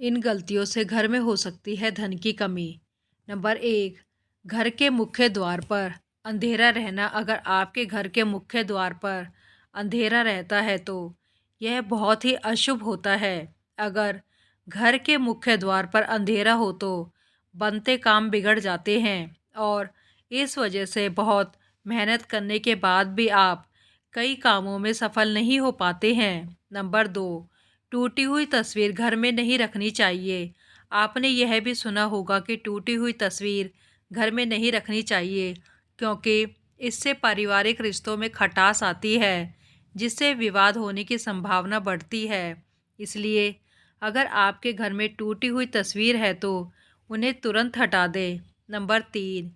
इन गलतियों से घर में हो सकती है धन की कमी। नंबर 1, घर के मुख्य द्वार पर अंधेरा रहना। अगर आपके घर के मुख्य द्वार पर अंधेरा रहता है तो यह बहुत ही अशुभ होता है। अगर घर के मुख्य द्वार पर अंधेरा हो तो बनते काम बिगड़ जाते हैं और इस वजह से बहुत मेहनत करने के बाद भी आप कई कामों में सफल नहीं हो पाते हैं। नंबर 2, टूटी हुई तस्वीर घर में नहीं रखनी चाहिए। आपने यह भी सुना होगा कि टूटी हुई तस्वीर घर में नहीं रखनी चाहिए क्योंकि इससे पारिवारिक रिश्तों में खटास आती है, जिससे विवाद होने की संभावना बढ़ती है। इसलिए अगर आपके घर में टूटी हुई तस्वीर है तो उन्हें तुरंत हटा दें। नंबर 3,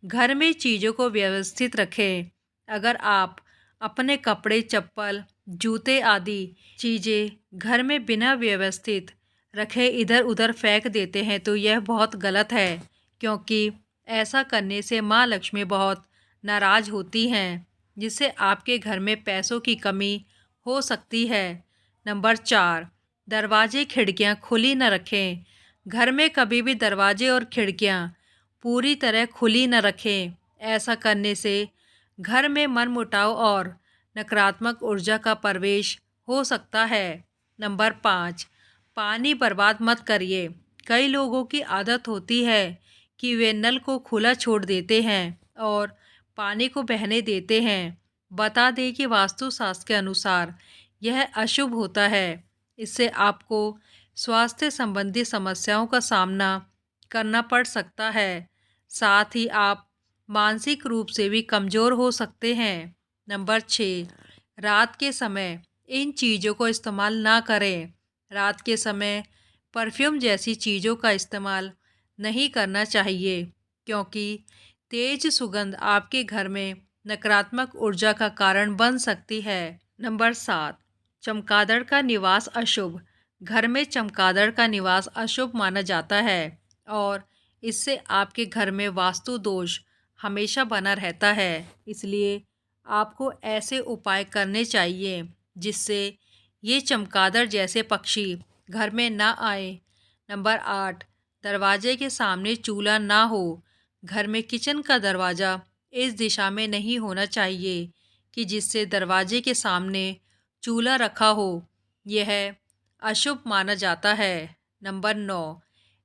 घर में चीज़ों को व्यवस्थित रखें। अगर आप अपने कपड़े, चप्पल, जूते आदि चीज़ें घर में बिना व्यवस्थित रखे इधर उधर फेंक देते हैं तो यह बहुत गलत है, क्योंकि ऐसा करने से माँ लक्ष्मी बहुत नाराज़ होती हैं, जिससे आपके घर में पैसों की कमी हो सकती है। नंबर 4, दरवाजे खिड़कियाँ खुली न रखें। घर में कभी भी दरवाजे और खिड़कियाँ पूरी तरह खुली न रखें। ऐसा करने से घर में मनमुटाव और नकारात्मक ऊर्जा का प्रवेश हो सकता है। नंबर 5, पानी बर्बाद मत करिए। कई लोगों की आदत होती है कि वे नल को खुला छोड़ देते हैं और पानी को बहने देते हैं। बता दें कि वास्तुशास्त्र के अनुसार यह अशुभ होता है। इससे आपको स्वास्थ्य संबंधी समस्याओं का सामना करना पड़ सकता है। साथ ही आप मानसिक रूप से भी कमज़ोर हो सकते हैं। नंबर 6, रात के समय इन चीज़ों को इस्तेमाल ना करें। रात के समय परफ्यूम जैसी चीज़ों का इस्तेमाल नहीं करना चाहिए, क्योंकि तेज सुगंध आपके घर में नकारात्मक ऊर्जा का कारण बन सकती है। नंबर 7, चमगादड़ का निवास अशुभ। घर में चमगादड़ का निवास अशुभ माना जाता है और इससे आपके घर में वास्तु दोष हमेशा बना रहता है। इसलिए आपको ऐसे उपाय करने चाहिए जिससे ये चमगादड़ जैसे पक्षी घर में ना आए। नंबर 8, दरवाजे के सामने चूल्हा ना हो। घर में किचन का दरवाज़ा इस दिशा में नहीं होना चाहिए कि जिससे दरवाजे के सामने चूल्हा रखा हो। यह अशुभ माना जाता है। नंबर 9,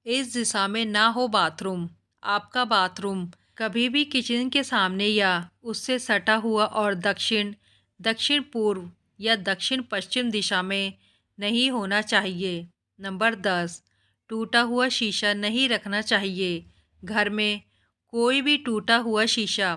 इस दिशा में ना हो बाथरूम। आपका बाथरूम कभी भी किचन के सामने या उससे सटा हुआ और दक्षिण दक्षिण पूर्व या दक्षिण पश्चिम दिशा में नहीं होना चाहिए। नंबर 10, टूटा हुआ शीशा नहीं रखना चाहिए। घर में कोई भी टूटा हुआ शीशा,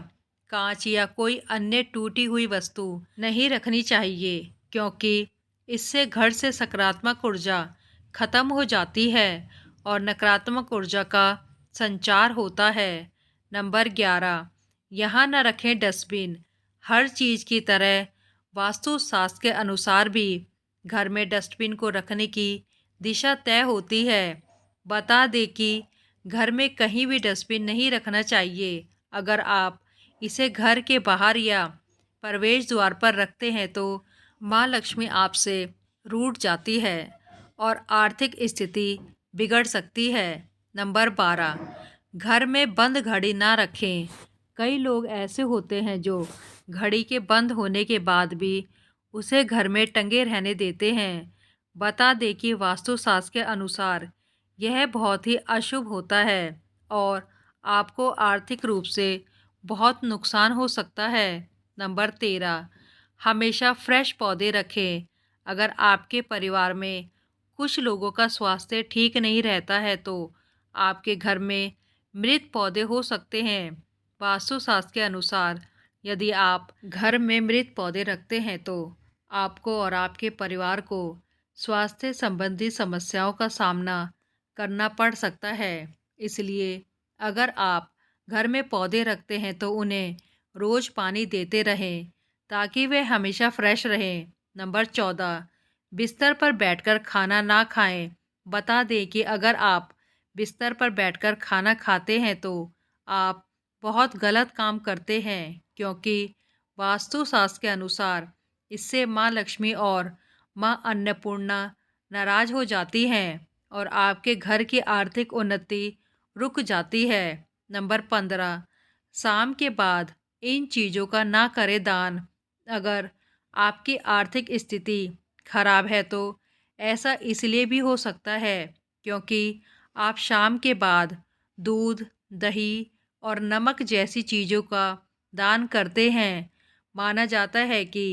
कांच या कोई अन्य टूटी हुई वस्तु नहीं रखनी चाहिए, क्योंकि इससे घर से सकारात्मक ऊर्जा खत्म हो जाती है और नकारात्मक ऊर्जा का संचार होता है। नंबर 11, यहाँ न रखें डस्टबिन। हर चीज़ की तरह वास्तुशास्त्र के अनुसार भी घर में डस्टबिन को रखने की दिशा तय होती है। बता दें कि घर में कहीं भी डस्टबिन नहीं रखना चाहिए। अगर आप इसे घर के बाहर या प्रवेश द्वार पर रखते हैं तो माँ लक्ष्मी आपसे रूठ जाती है और आर्थिक स्थिति बिगड़ सकती है। नंबर 12, घर में बंद घड़ी ना रखें। कई लोग ऐसे होते हैं जो घड़ी के बंद होने के बाद भी उसे घर में टंगे रहने देते हैं। बता दें कि वास्तुशास्त्र के अनुसार यह बहुत ही अशुभ होता है और आपको आर्थिक रूप से बहुत नुकसान हो सकता है। नंबर 13, हमेशा फ्रेश पौधे रखें। अगर आपके परिवार में कुछ लोगों का स्वास्थ्य ठीक नहीं रहता है तो आपके घर में मृत पौधे हो सकते हैं। वास्तुशास्त्र के अनुसार यदि आप घर में मृत पौधे रखते हैं तो आपको और आपके परिवार को स्वास्थ्य संबंधी समस्याओं का सामना करना पड़ सकता है। इसलिए अगर आप घर में पौधे रखते हैं तो उन्हें रोज़ पानी देते रहें ताकि वे हमेशा फ्रेश रहें। नंबर 14, बिस्तर पर बैठकर खाना ना खाएं। बता दें कि अगर आप बिस्तर पर बैठकर खाना खाते हैं तो आप बहुत गलत काम करते हैं, क्योंकि वास्तुशास्त्र के अनुसार इससे माँ लक्ष्मी और माँ अन्नपूर्णा नाराज हो जाती हैं और आपके घर की आर्थिक उन्नति रुक जाती है। नंबर 15, शाम के बाद इन चीज़ों का ना करें दान। अगर आपकी आर्थिक स्थिति खराब है तो ऐसा इसलिए भी हो सकता है क्योंकि आप शाम के बाद दूध, दही और नमक जैसी चीज़ों का दान करते हैं। माना जाता है कि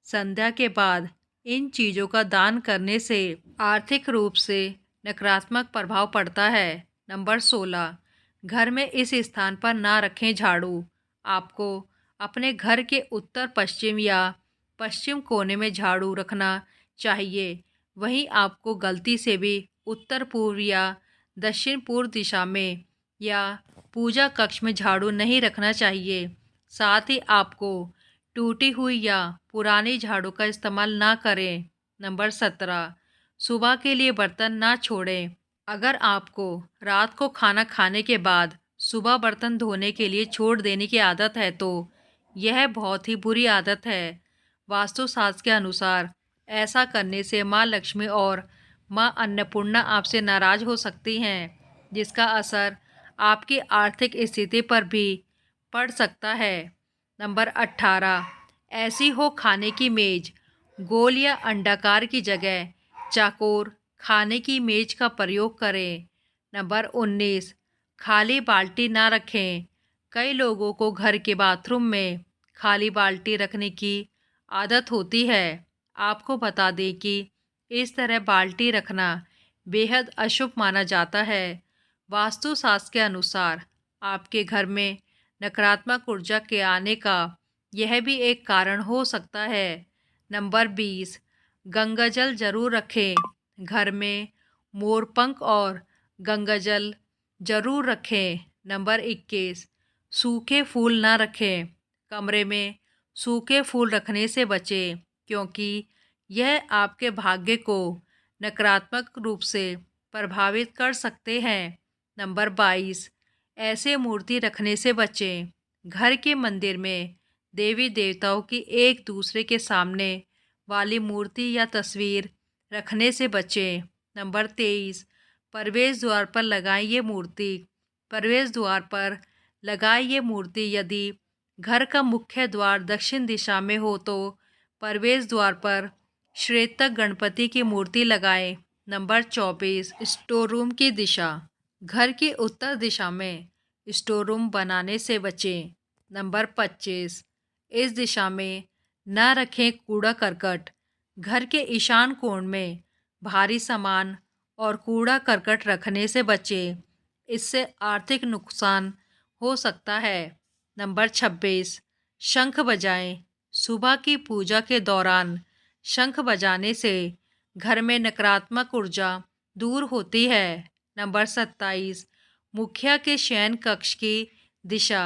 संध्या के बाद इन चीज़ों का दान करने से आर्थिक रूप से नकारात्मक प्रभाव पड़ता है। नंबर 16, घर में इस स्थान पर ना रखें झाड़ू। आपको अपने घर के उत्तर पश्चिम या पश्चिम कोने में झाड़ू रखना चाहिए। वहीं आपको गलती से भी उत्तर पूर्व या दक्षिण पूर्व दिशा में या पूजा कक्ष में झाड़ू नहीं रखना चाहिए। साथ ही आपको टूटी हुई या पुरानी झाड़ू का इस्तेमाल ना करें। नंबर 17, सुबह के लिए बर्तन ना छोड़ें। अगर आपको रात को खाना खाने के बाद सुबह बर्तन धोने के लिए छोड़ देने की आदत है तो यह बहुत ही बुरी आदत है। वास्तुशास्त्र के अनुसार ऐसा करने से माँ लक्ष्मी और माँ अन्नपूर्णा आपसे नाराज हो सकती हैं, जिसका असर आपकी आर्थिक स्थिति पर भी पड़ सकता है। नंबर 18, ऐसी हो खाने की मेज। गोल या अंडाकार की जगह चौकोर खाने की मेज का प्रयोग करें। नंबर 19, खाली बाल्टी ना रखें। कई लोगों को घर के बाथरूम में खाली बाल्टी रखने की आदत होती है। आपको बता दें कि इस तरह बाल्टी रखना बेहद अशुभ माना जाता है। वास्तुशास्त्र के अनुसार आपके घर में नकारात्मक ऊर्जा के आने का यह भी एक कारण हो सकता है। नंबर 20, गंगाजल जरूर रखें। घर में मोरपंख और गंगाजल जरूर रखें। नंबर 21, सूखे फूल ना रखें। कमरे में सूखे फूल रखने से बचें क्योंकि यह आपके भाग्य को नकारात्मक रूप से प्रभावित कर सकते हैं। नंबर 22, ऐसे मूर्ति रखने से बचें। घर के मंदिर में देवी देवताओं की एक दूसरे के सामने वाली मूर्ति या तस्वीर रखने से बचें। नंबर 23, प्रवेश द्वार पर लगाएं ये मूर्ति। प्रवेश द्वार पर लगाएं ये मूर्ति यदि घर का मुख्य द्वार दक्षिण दिशा में हो तो प्रवेश द्वार पर श्वेतक गणपति की मूर्ति लगाएं। नंबर 24, स्टोर रूम की दिशा। घर की उत्तर दिशा में स्टोर रूम बनाने से बचें। नंबर 25, इस दिशा में न रखें कूड़ा करकट। घर के ईशान कोण में भारी सामान और कूड़ा करकट रखने से बचें। इससे आर्थिक नुकसान हो सकता है। नंबर 26, शंख बजाएं। सुबह की पूजा के दौरान शंख बजाने से घर में नकारात्मक ऊर्जा दूर होती है। नंबर 27, मुखिया के शयन कक्ष की दिशा।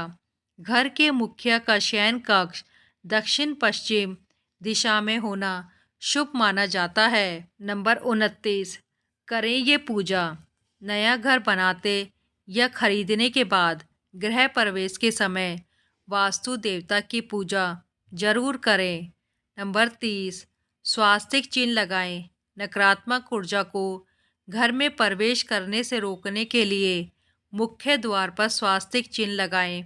घर के मुखिया का शयन कक्ष दक्षिण पश्चिम दिशा में होना शुभ माना जाता है। नंबर 29, करें ये पूजा। नया घर बनाते या खरीदने के बाद गृह प्रवेश के समय वास्तु देवता की पूजा जरूर करें। नंबर 30, स्वास्तिक चिन्ह लगाएं। नकारात्मक ऊर्जा को घर में प्रवेश करने से रोकने के लिए मुख्य द्वार पर स्वास्तिक चिन्ह लगाएं।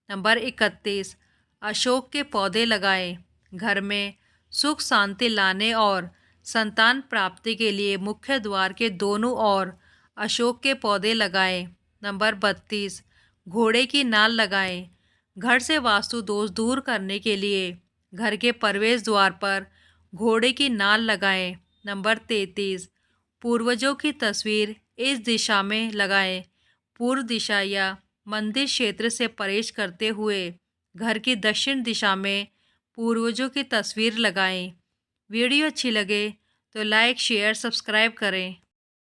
नंबर 31, अशोक के पौधे लगाएं। घर में सुख शांति लाने और संतान प्राप्ति के लिए मुख्य द्वार के दोनों ओर अशोक के पौधे लगाएं। नंबर 32, घोड़े की नाल लगाएं। घर से वास्तु दोष दूर करने के लिए घर के प्रवेश द्वार पर घोड़े की नाल लगाएं। नंबर 33, पूर्वजों की तस्वीर इस दिशा में लगाएं। पूर्व दिशा या मंदिर क्षेत्र से प्रवेश करते हुए घर की दक्षिण दिशा में पूर्वजों की तस्वीर लगाएं। वीडियो अच्छी लगे तो लाइक, शेयर, सब्सक्राइब करें।